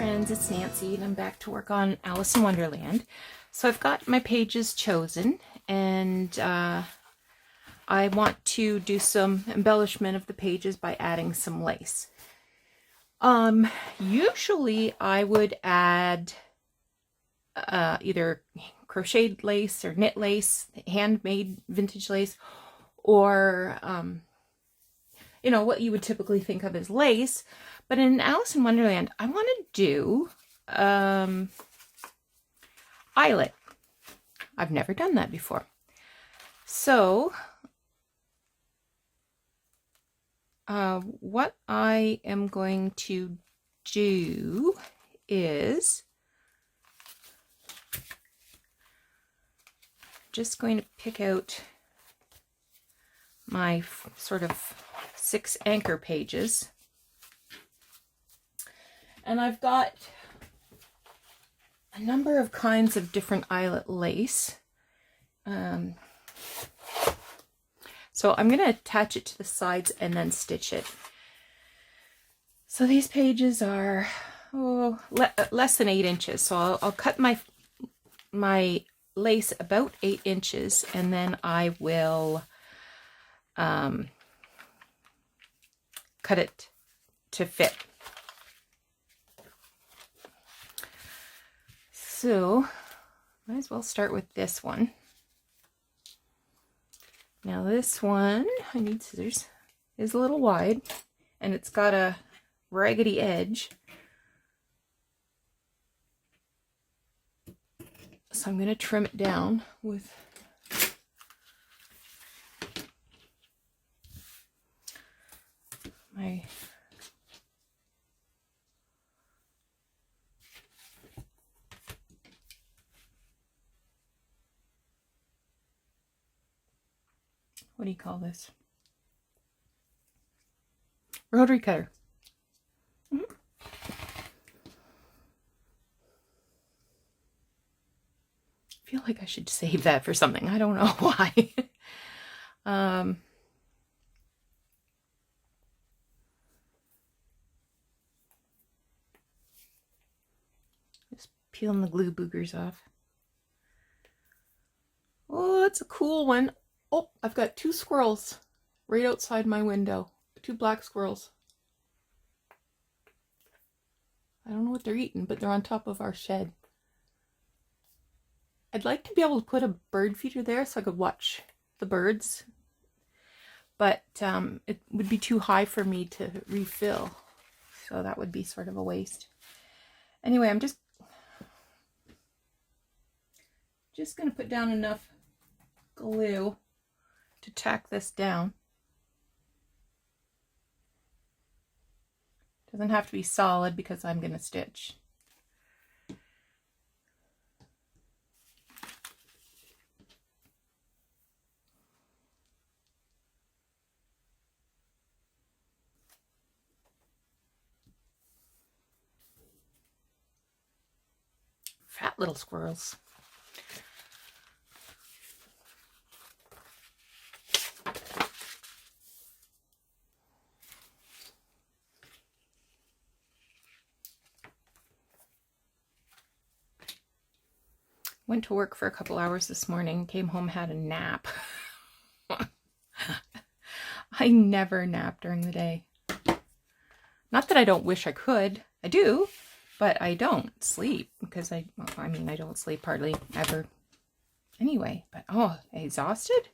friends, it's Nancy and I'm back to work on Alice in Wonderland. So I've got my pages chosen and I want to do some embellishment of the pages by adding some lace. Usually I would add either crocheted lace or knit lace, handmade vintage lace, or you know, what you would typically think of as lace. But in Alice in Wonderland, I want to do eyelet. I've never done that before. So what I am going to do is just going to pick out my sort of 6 anchor pages. And I've got a number of kinds of different eyelet lace. So I'm going to attach it to the sides and then stitch it. So these pages are less than 8 inches. So I'll cut my lace about 8 inches and then I will cut it to fit. So might as well start with this one. Now this one, I need scissors, is a little wide and it's got a raggedy edge. So I'm going to trim it down with my what do you call this? Rotary cutter. I feel like I should save that for something. I don't know why. Just peeling the glue boogers off. Oh, that's a cool one. Oh, I've got 2 squirrels right outside my window. 2 black squirrels. I don't know what they're eating, but they're on top of our shed. I'd like to be able to put a bird feeder there so I could watch the birds, but it would be too high for me to refill, so that would be sort of a waste. Anyway, I'm just going to put down enough glue to tack this down. Doesn't have to be solid because I'm going to stitch. Fat little squirrels. Went to work for a couple hours this morning, came home, had a nap. I never nap during the day. Not that I don't wish I could. I do, but I don't sleep because I don't sleep hardly ever anyway. But oh, exhausted?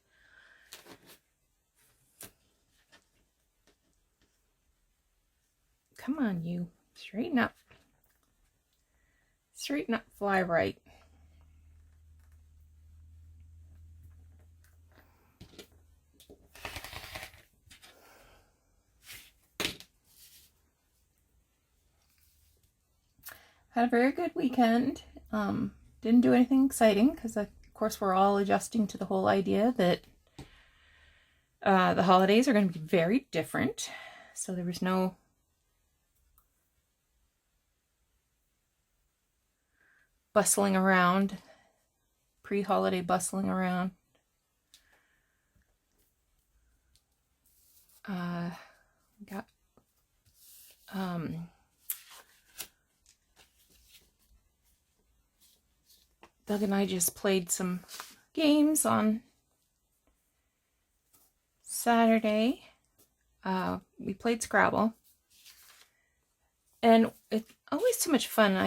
Come on, you. Straighten up. Straighten up, fly right. Had a very good weekend. Didn't do anything exciting because, of course, we're all adjusting to the whole idea that the holidays are going to be very different. So there was no bustling around, pre-holiday bustling around. Got Doug and I just played some games on Saturday. We played Scrabble. And it's always so much fun.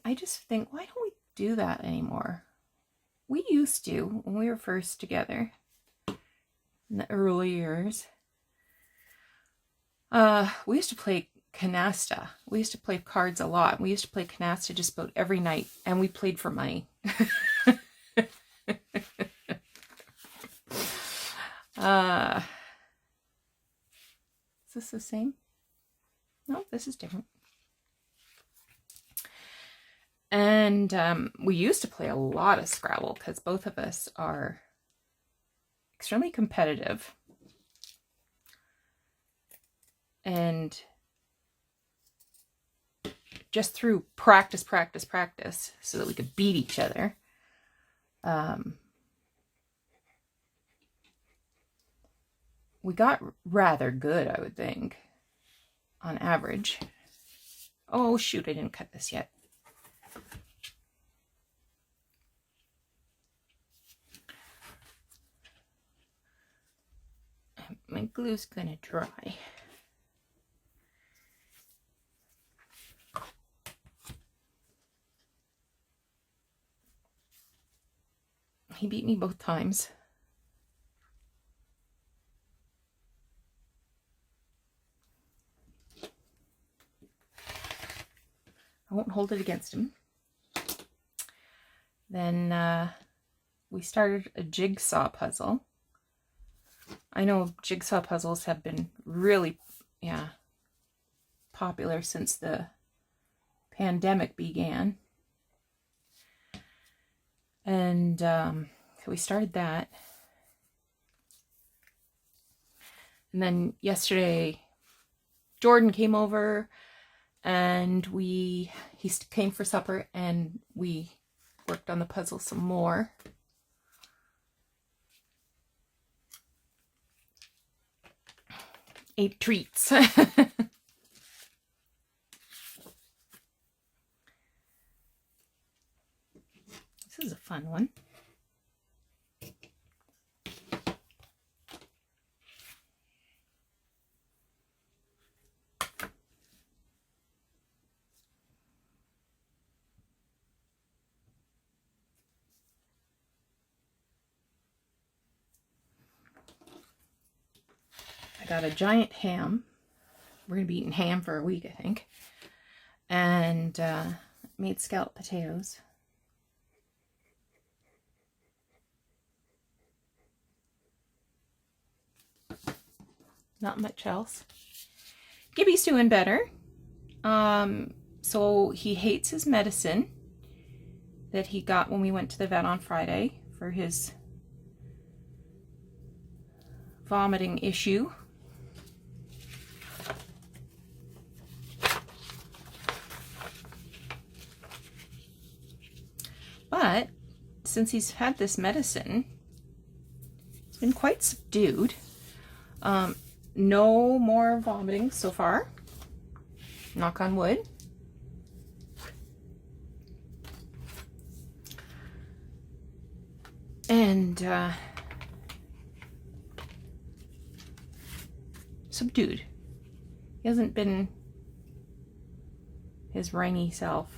I just think, why don't we do that anymore? We used to when we were first together in the early years. We used to play canasta. We used to play cards a lot. We used to play canasta just about every night, and we played for money. Is this the same? No, this is different. And we used to play a lot of Scrabble because both of us are extremely competitive. And just through practice, so that we could beat each other. We got rather good, I would think, on average. Oh, shoot, I didn't cut this yet. My glue's gonna dry. He beat me both times. I won't hold it against him. Then we started a jigsaw puzzle. I know jigsaw puzzles have been really, popular since the pandemic began. And so we started that. And then yesterday, Jordan came over and he came for supper and we worked on the puzzle some more. Ate treats. This is a fun one. I got a giant ham. We're going to be eating ham for a week, I think. And made scalloped potatoes. Not much else. Gibby's doing better. So he hates his medicine that he got when we went to the vet on Friday for his vomiting issue. But since he's had this medicine, it's been quite subdued. No more vomiting so far. Knock on wood. And subdued. He hasn't been his whiny self.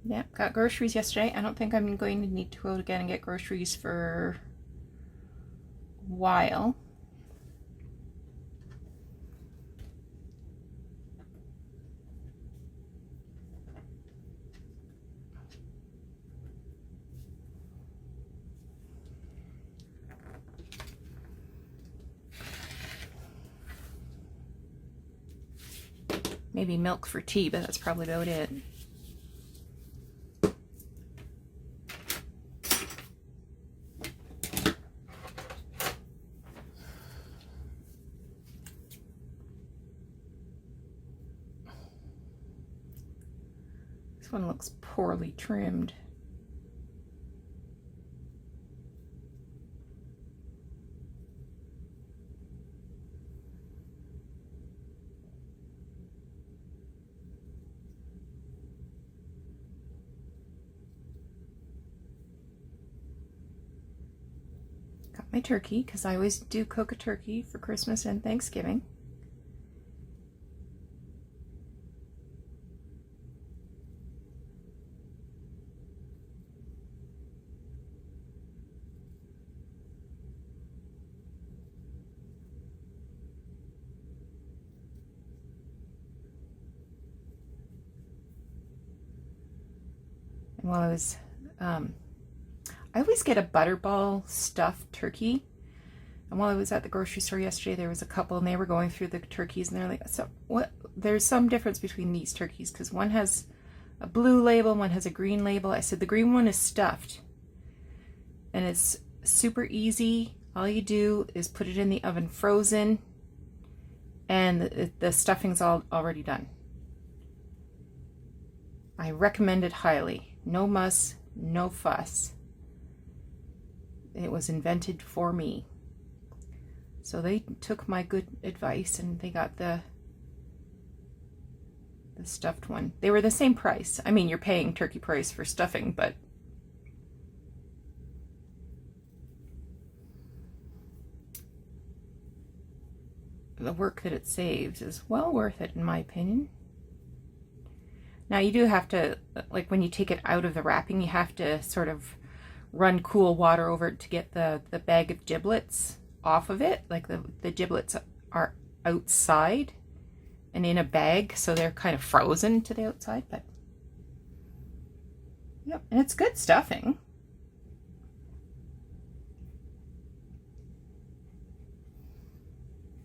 Yeah, got groceries yesterday. I don't think I'm going to need to go again and get groceries for a while. Maybe milk for tea, but that's probably about it. This one looks poorly trimmed. my turkey, because I always do cook a turkey for Christmas and Thanksgiving. And while I always get a butterball stuffed turkey. And while I was at the grocery store yesterday, there was a couple and they were going through the turkeys and they're like, so what? There's some difference between these turkeys because one has a blue label, one has a green label. I said the green one is stuffed and it's super easy. All you do is put it in the oven frozen and the stuffing's already done. I recommend it highly. No muss, no fuss. It was invented for me. So they took my good advice and they got the stuffed one. They were the same price. I mean, you're paying turkey price for stuffing, but the work that it saves is well worth it in my opinion. Now you do have to, like when you take it out of the wrapping, you have to sort of run cool water over it to get the bag of giblets off of it. Like the giblets are outside and in a bag, so they're kind of frozen to the outside, but yep, and it's good stuffing.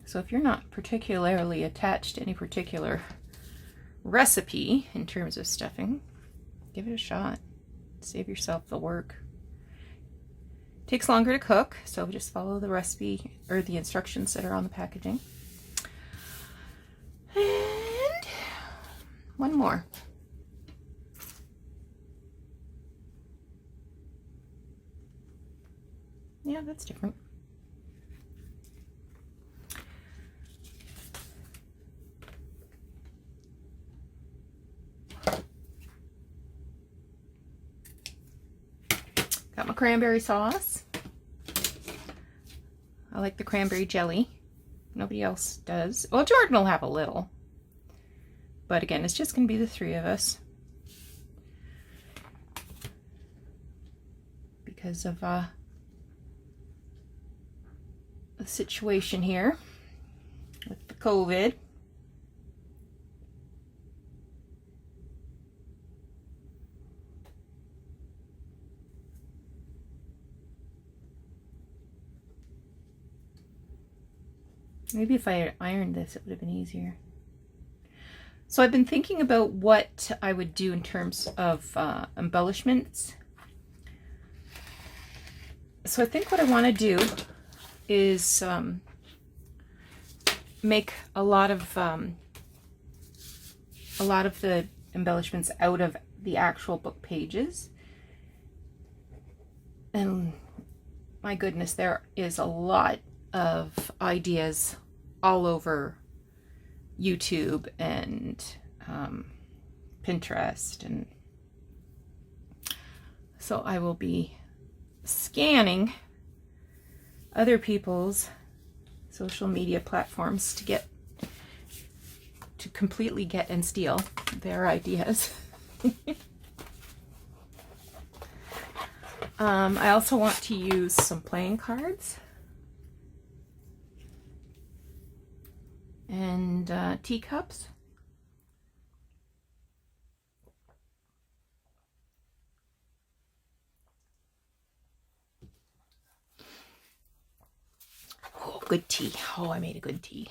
So if you're not particularly attached to any particular recipe in terms of stuffing, give it a shot. Save yourself the work. Takes longer to cook, so just follow the recipe or the instructions that are on the packaging. And one more. Yeah, that's different. Got my cranberry sauce. I like the cranberry jelly. Nobody else does. Well, Jordan will have a little. But again, it's just going to be the three of us. Because of the situation here with the COVID. Maybe if I had ironed this, it would have been easier. So I've been thinking about what I would do in terms of embellishments. So I think what I want to do is make a lot of the embellishments out of the actual book pages. And my goodness, there is a lot of ideas all over YouTube and Pinterest, and so I will be scanning other people's social media platforms to completely get and steal their ideas. I also want to use some playing cards and teacups. Oh, good tea. Oh, I made a good tea.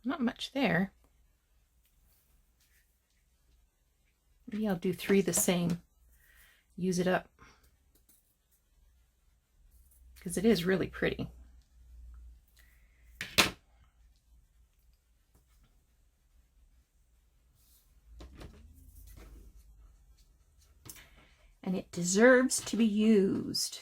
Not much there. Maybe I'll do 3 the same. Use it up. Because it is really pretty. and it deserves to be used.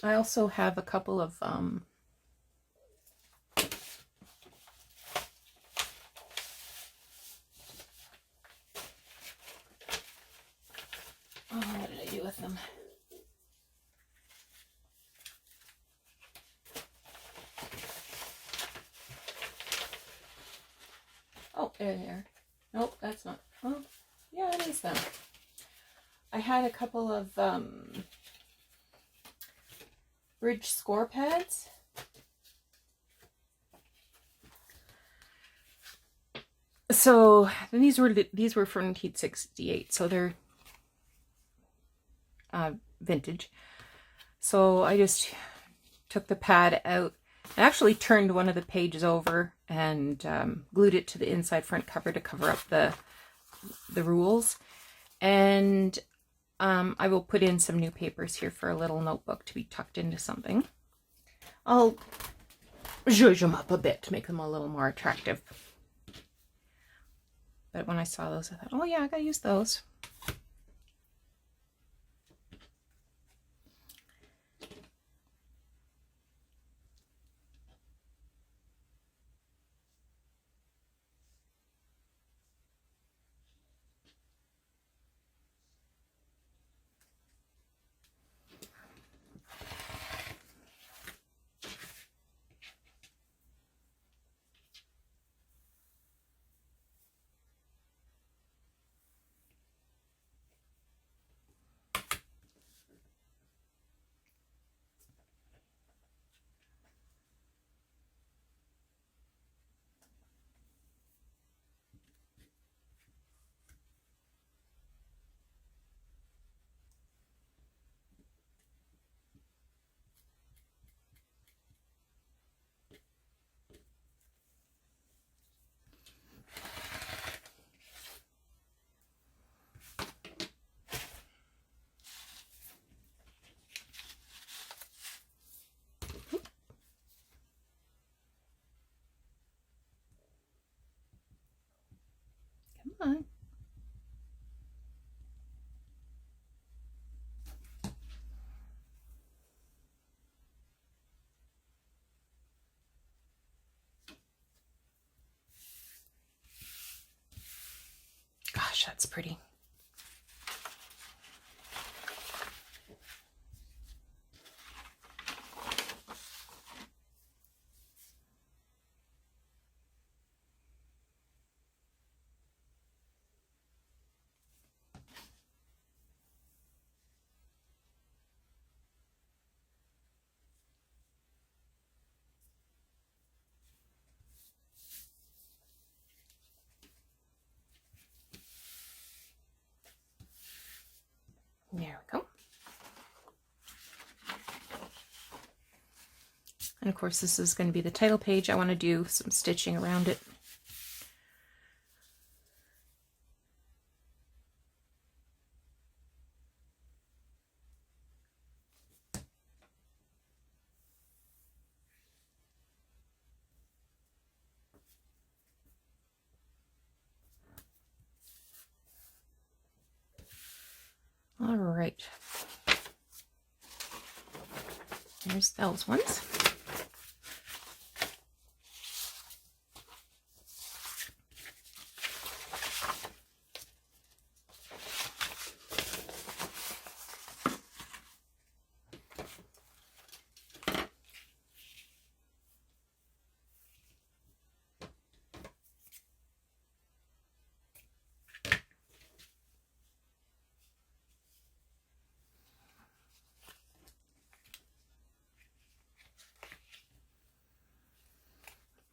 I also have a couple of oh, what did I do with them? Oh, there they are. Nope, that's not. Oh, yeah, it is them. I had a couple of bridge score pads. So these were from 1968, so they're vintage. So I just took the pad out. I actually turned one of the pages over and glued it to the inside front cover to cover up the rules. And I will put in some new papers here for a little notebook to be tucked into something. I'll zhuzh them up a bit to make them a little more attractive. But when I saw those, I thought, oh yeah, I gotta use those. Come on. Gosh, that's pretty. There we go. And of course, this is going to be the title page. I want to do some stitching around it. All right. There's those ones.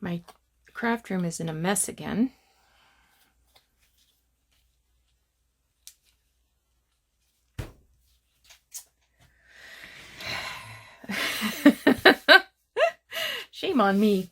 My craft room is in a mess again. Shame on me.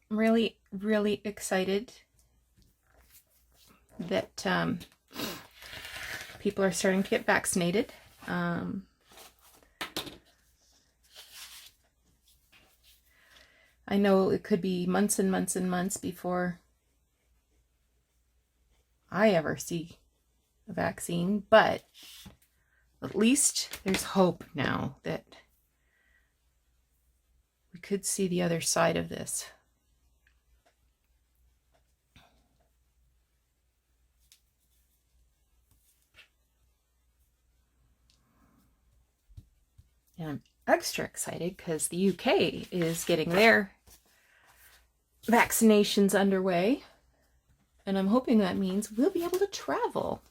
I'm really, really excited that people are starting to get vaccinated. I know it could be months and months and months before I ever see a vaccine, but at least there's hope now that we could see the other side of this. And I'm extra excited because the UK is getting their vaccinations underway. And I'm hoping that means we'll be able to travel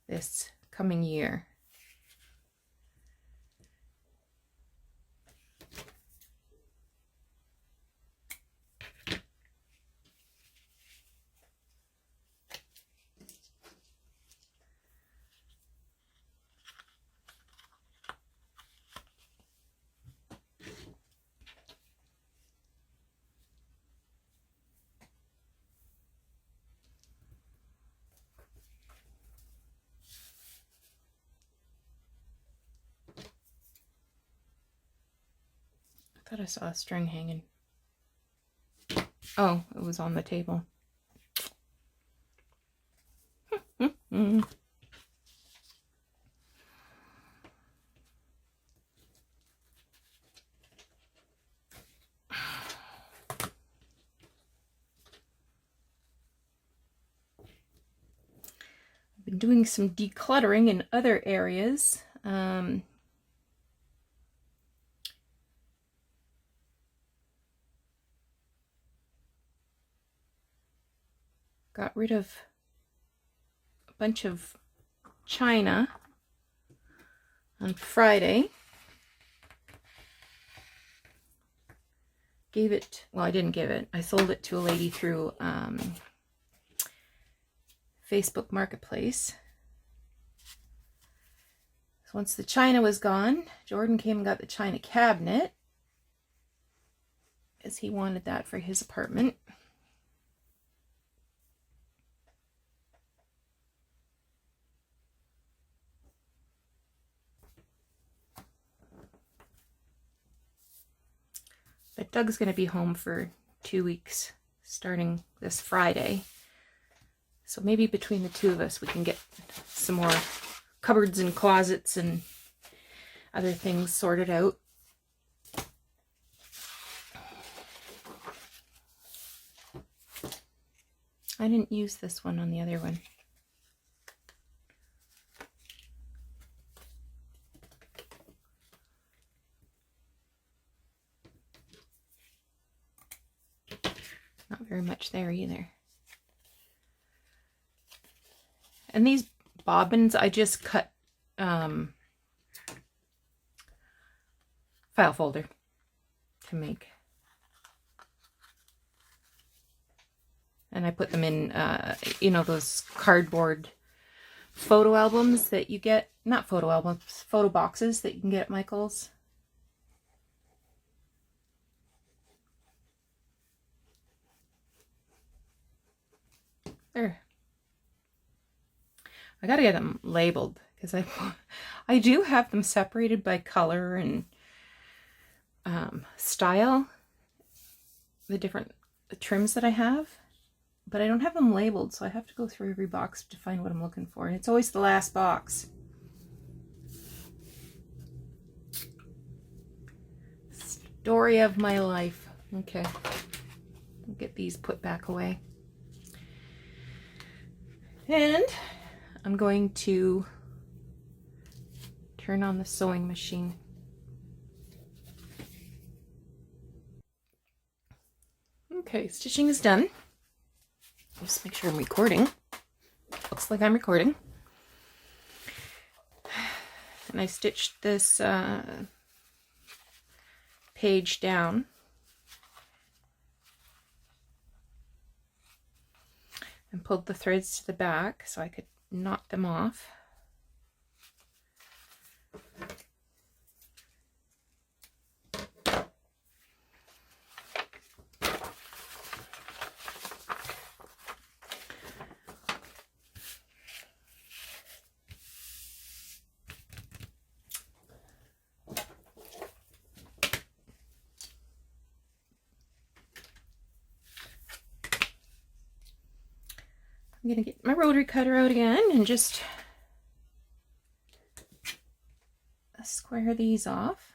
this coming year. I thought I saw a string hanging. Oh, it was on the table. Been doing some decluttering in other areas. Got rid of a bunch of china on Friday. Gave it, well, I didn't give it. I sold it to a lady through Facebook Marketplace. So once the china was gone, Jordan came and got the china cabinet, as he wanted that for his apartment. But Doug's going to be home for 2 weeks, starting this Friday. So maybe between the two of us, we can get some more cupboards and closets and other things sorted out. I didn't use this one on the other one. Not very much there either. And these bobbins, I just cut file folder to make. And I put them in, you know, those cardboard photo albums that you get, not photo albums, photo boxes that you can get at Michael's. There. I gotta get them labeled because I do have them separated by color and style, the different trims that I have, but I don't have them labeled, so I have to go through every box to find what I'm looking for, and it's always the last box. Story of my life. Okay. get these put back away. And I'm going to turn on the sewing machine. Okay, stitching is done. Just make sure I'm recording. Looks like I'm recording. And I stitched this page down. And pulled the threads to the back so I could knot them off. I'm going to get my rotary cutter out again and just square these off.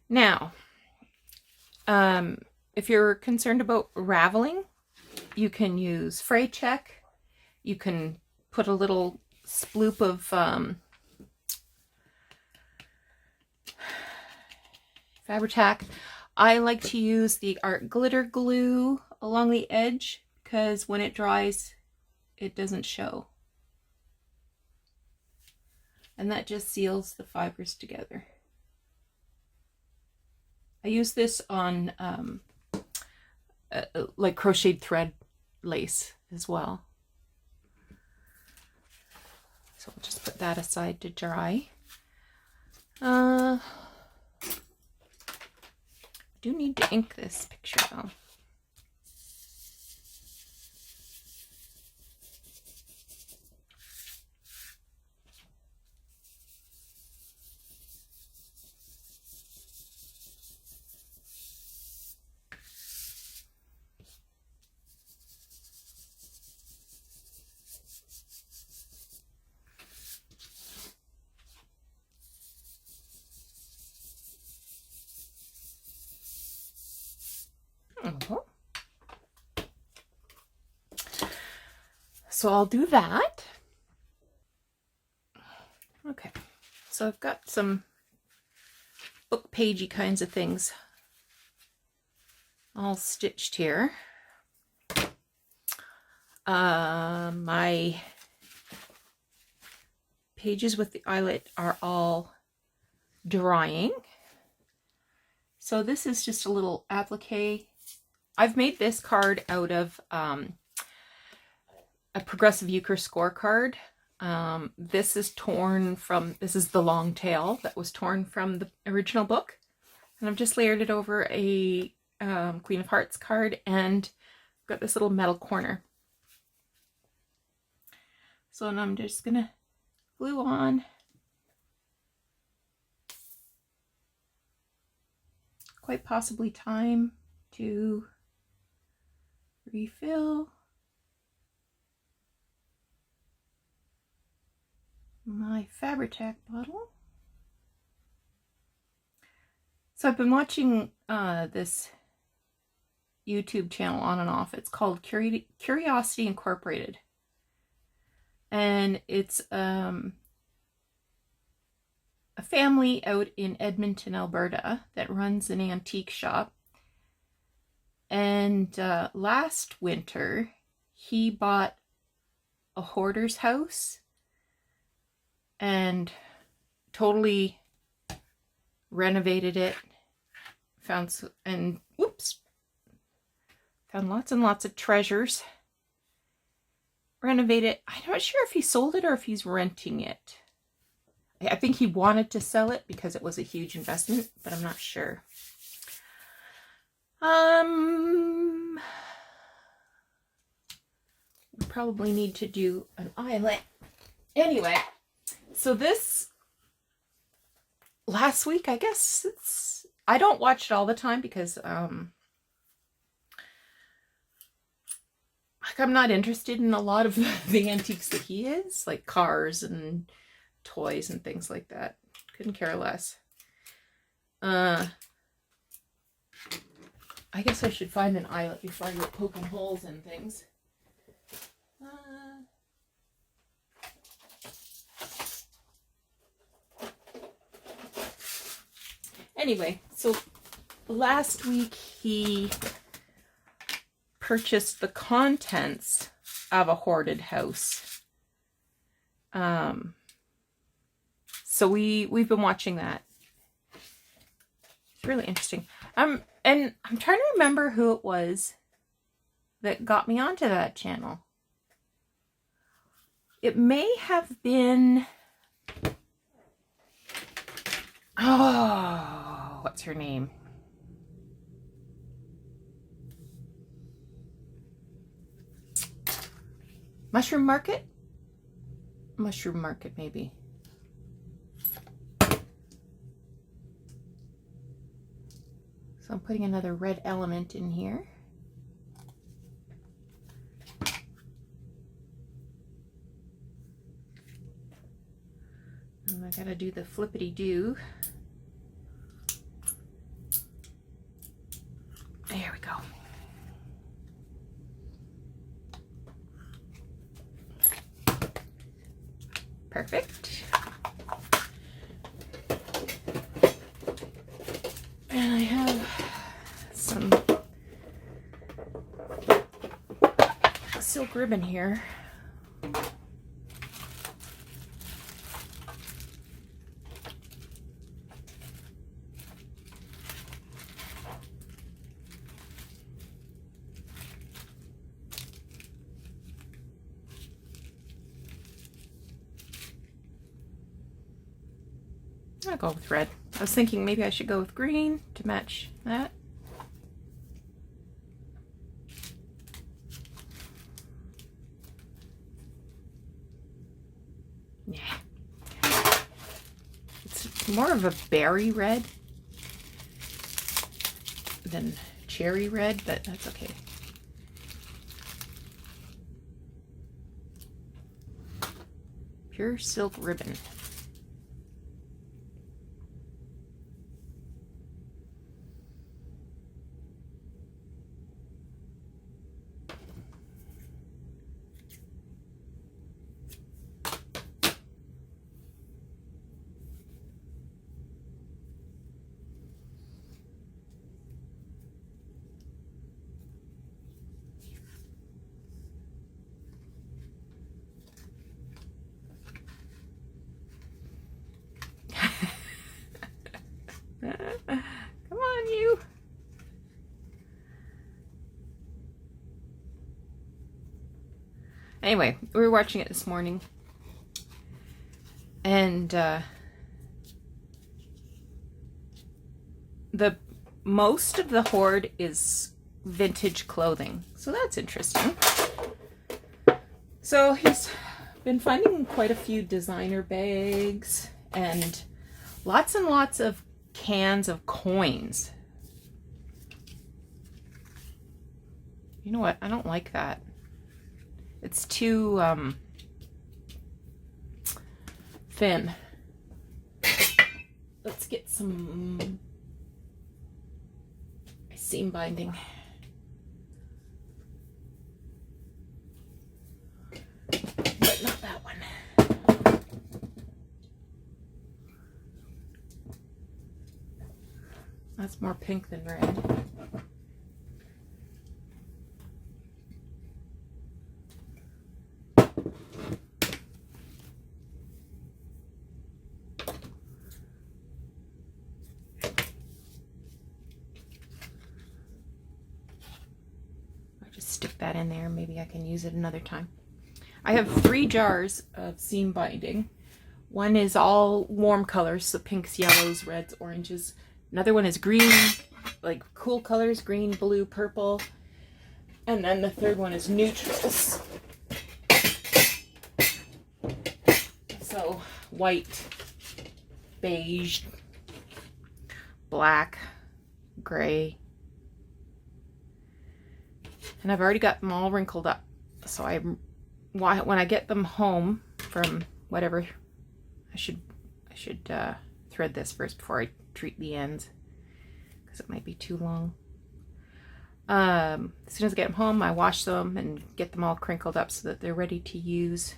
Now, if you're concerned about raveling, you can use fray check. You can put a little sploop of Fabri-Tac. I like to use the art glitter glue along the edge because when it dries, it doesn't show. And that just seals the fibers together. I use this on like crocheted thread lace as well. So I'll just put that aside to dry. I do need to ink this picture though. So I'll do that. Okay, so I've got some book pagey kinds of things all stitched here. My pages with the eyelet are all drying. So this is just a little applique. I've made this card out of a Progressive Euchre scorecard. This is torn from, this is the long tail that was torn from the original book. And I've just layered it over a Queen of Hearts card and got this little metal corner. So now I'm just gonna glue on. Quite possibly time to refill my Fabri-Tac bottle. So I've been watching this YouTube channel on and off. It's called Curiosity Incorporated. And it's a family out in Edmonton, Alberta that runs an antique shop. And last winter, he bought a hoarder's house and totally renovated it. Found lots and lots of treasures. Renovated. I'm not sure if he sold it or if he's renting it. I think he wanted to sell it because it was a huge investment, but I'm not sure. We probably need to do an eyelet. Anyway, so this last week, I guess I don't watch it all the time because like I'm not interested in a lot of the antiques that he is, like cars and toys and things like that. Couldn't care less. I guess I should find an eyelet before I go poking holes in things. Anyway, so last week he purchased the contents of a hoarded house. So we've been watching that. It's really interesting. And I'm trying to remember who it was that got me onto that channel. It may have been, oh, what's her name? Mushroom Market, maybe. So I'm putting another red element in here. And I gotta do the flippity-doo. There we go. Perfect. And I have some silk ribbon here. I'll go with red. I was thinking maybe I should go with green to match that. Yeah. It's more of a berry red than cherry red, but that's okay. Pure silk ribbon. Come on, you. Anyway, we were watching it this morning, and most of the hoard is vintage clothing, so that's interesting. So he's been finding quite a few designer bags and lots of cans of coins. You know what? I don't like that. It's too thin. Let's get some seam binding. But not that one. That's more pink than red. Stick that in there. Maybe I can use it another time. I have 3 jars of seam binding. One is all warm colors, so pinks, yellows, reds, oranges. Another one is green, like cool colors, green, blue, purple. And then the third one is neutrals. So white, beige, black, gray. And I've already got them all wrinkled up. So when I get them home from whatever, I should thread this first before I treat the ends, because it might be too long. As soon as I get them home, I wash them and get them all crinkled up so that they're ready to use.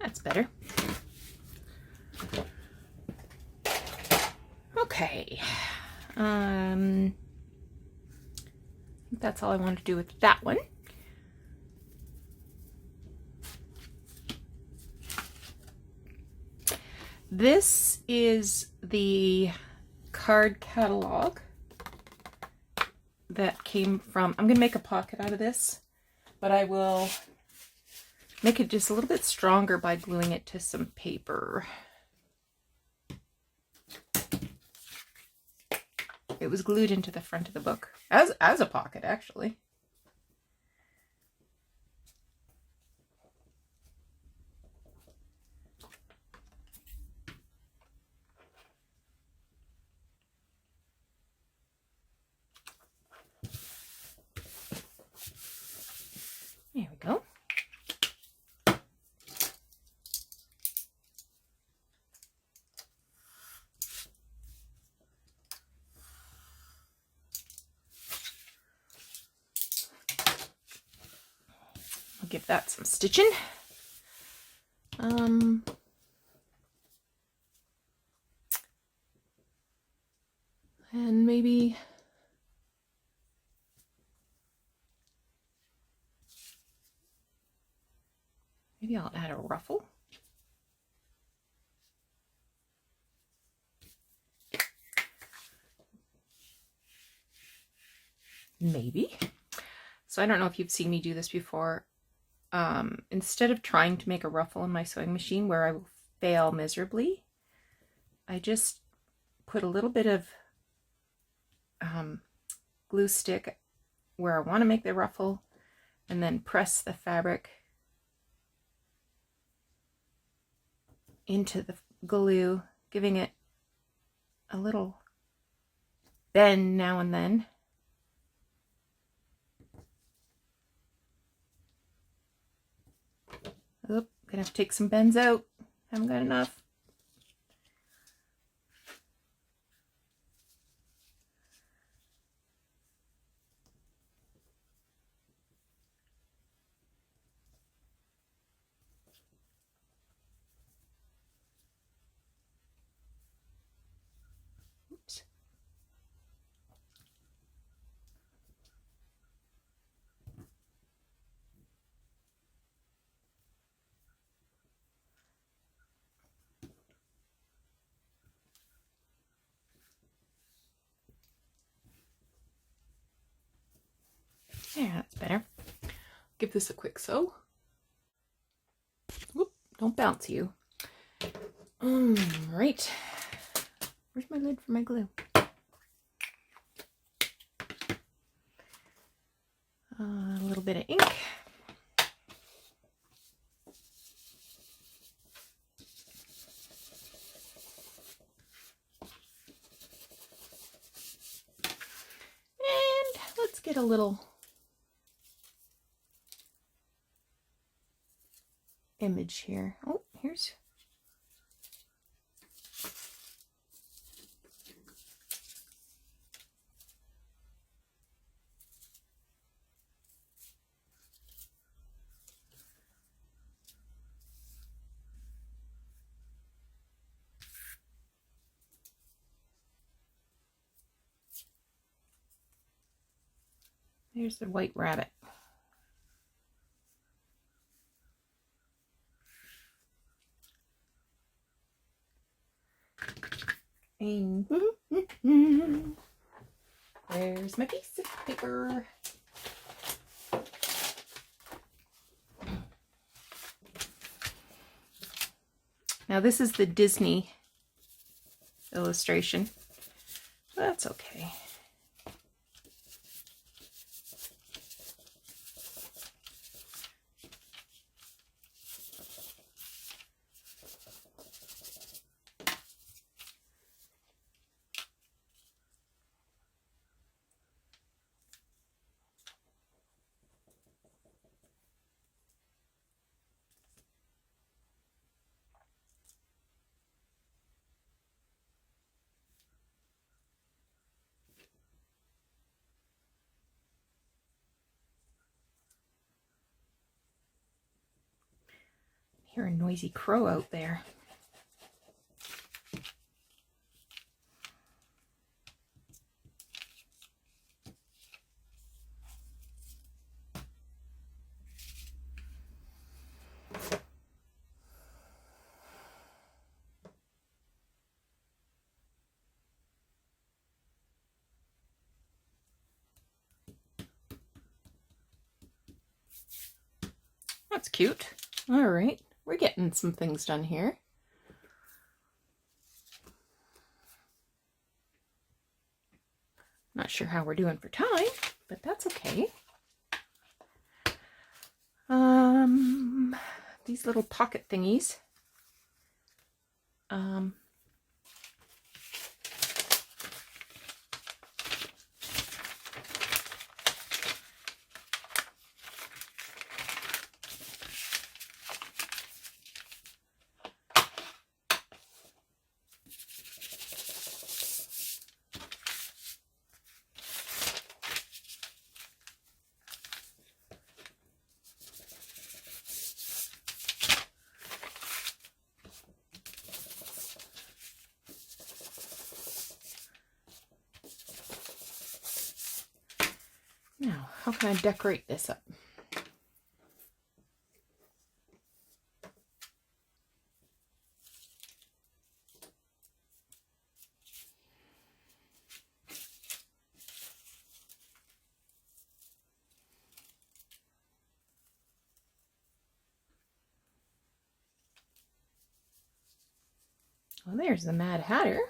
That's better. Okay. I think that's all I want to do with that one. This is the card catalog that came from, I'm going to make a pocket out of this, but I will make it just a little bit stronger by gluing it to some paper. It was glued into the front of the book as a pocket, actually. There we go. I'll give that some stitching. And maybe I'll add a ruffle. Maybe. So I don't know if you've seen me do this before. Instead of trying to make a ruffle in my sewing machine where I will fail miserably, I just put a little bit of glue stick where I want to make the ruffle and then press the fabric into the glue, giving it a little bend now and then. Oop, gonna have to take some bends out. Haven't got enough. Oops. Yeah, that's better. Give this a quick sew. Whoop, don't bounce you. Right. Where's my lid for my glue? A little bit of ink. And let's get a little image here. Oh, here's there's the white rabbit. There's my piece of paper. Now this is the Disney illustration. That's okay. Hear a noisy crow out there. That's cute. All right, we're getting some things done here. Not sure how we're doing for time, but that's okay. These little pocket thingies. Now, how can I decorate this up? Well, there's the Mad Hatter.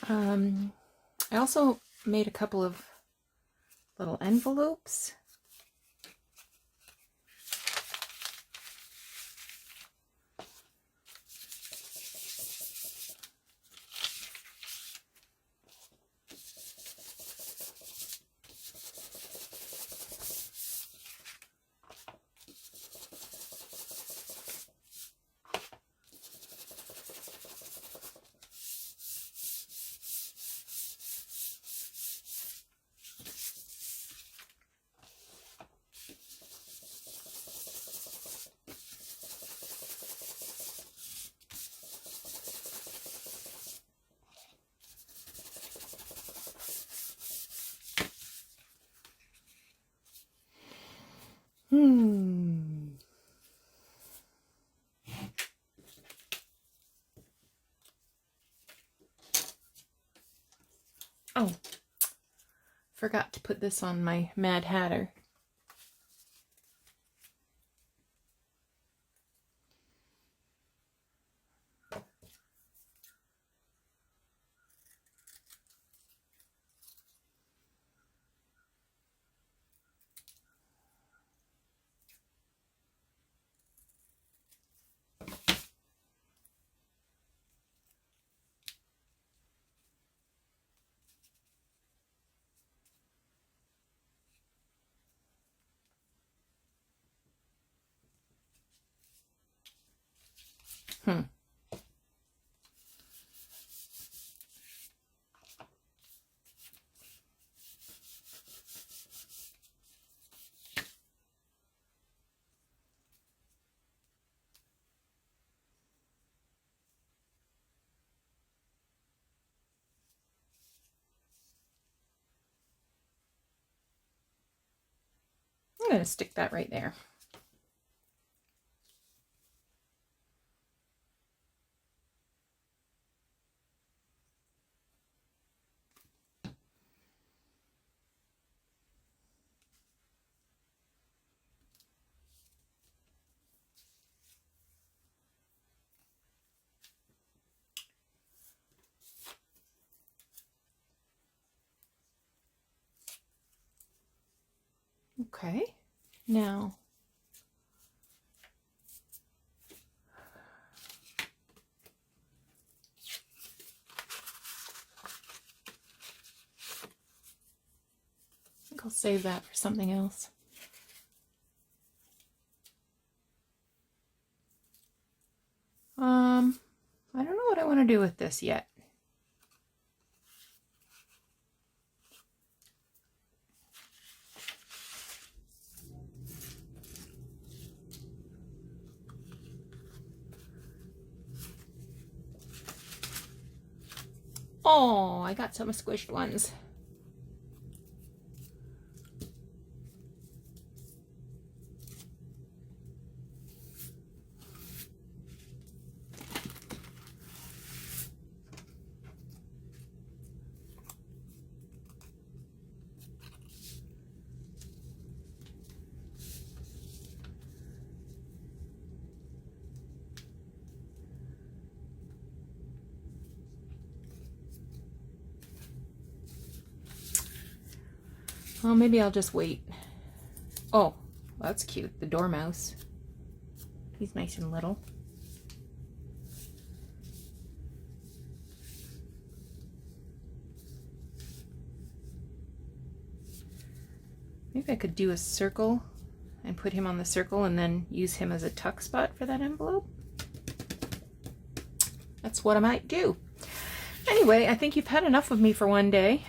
I also made a couple of little envelopes. Oh, forgot to put this on my Mad Hatter. I'm going to stick that right there. Okay, now I think I'll save that for something else. I don't know what I want to do with this yet. Oh, I got some squished ones. Well, maybe I'll just wait. Oh, that's cute. The dormouse. He's nice and little. Maybe I could do a circle and put him on the circle and then use him as a tuck spot for that envelope. That's what I might do. Anyway, I think you've had enough of me for one day.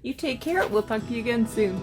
You take care. We'll talk to you again soon.